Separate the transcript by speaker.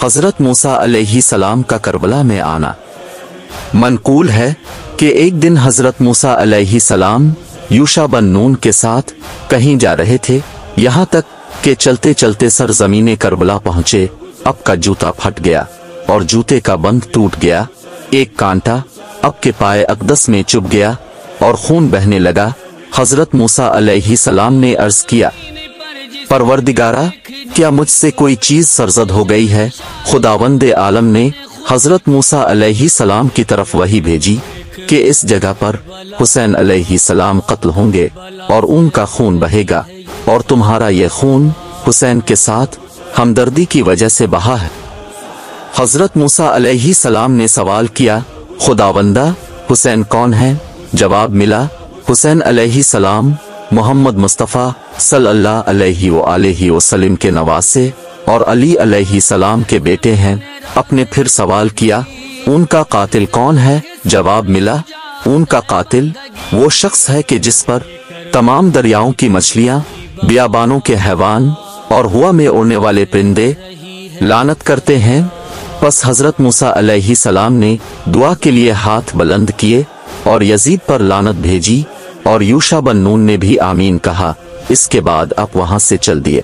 Speaker 1: حضرت موسیٰ علیہ السلام کا کربلا میں آنا۔ منقول ہے کہ ایک دن حضرت موسیٰ علیہ السلام یوشع بن نون کے ساتھ کہیں جا رہے تھے، یہاں تک کہ چلتے چلتے سرزمین کربلا پہنچے۔ اب کا جوتا پھٹ گیا اور جوتے کا بند ٹوٹ گیا، ایک کانٹا اب کے پائے اقدس میں چبھ گیا اور خون بہنے لگا۔ حضرت موسیٰ علیہ السلام نے عرض کیا، پروردگارا، کیا مجھ سے کوئی چیز سرزد ہو گئی ہے؟ خداوند عالم نے حضرت موسیٰ علیہ السلام کی طرف وحی بھیجی کہ اس جگہ پر حسین علیہ السلام قتل ہوں گے اور ان کا خون بہے گا، اور تمہارا یہ خون حسین کے ساتھ ہمدردی کی وجہ سے بہا ہے۔ حضرت موسیٰ علیہ السلام نے سوال کیا، خداوندہ، حسین کون ہے؟ جواب ملا، حسین علیہ السلام محمد مصطفیٰ صلی اللہ علیہ وآلہ وسلم کے نواسے اور علی علیہ السلام کے بیٹے ہیں۔ اپنے پھر سوال کیا، ان کا قاتل کون ہے؟ جواب ملا، ان کا قاتل وہ شخص ہے کہ جس پر تمام دریاؤں کی مچھلیاں، بیابانوں کے حیوان اور ہوا میں اڑنے والے پرندے لعنت کرتے ہیں۔ پس حضرت موسیٰ علیہ السلام نے دعا کے لیے ہاتھ بلند کیے اور یزید پر لعنت بھیجی، اور یوشع بن نون نے بھی آمین کہا۔ اس کے بعد آپ وہاں سے چل دیے۔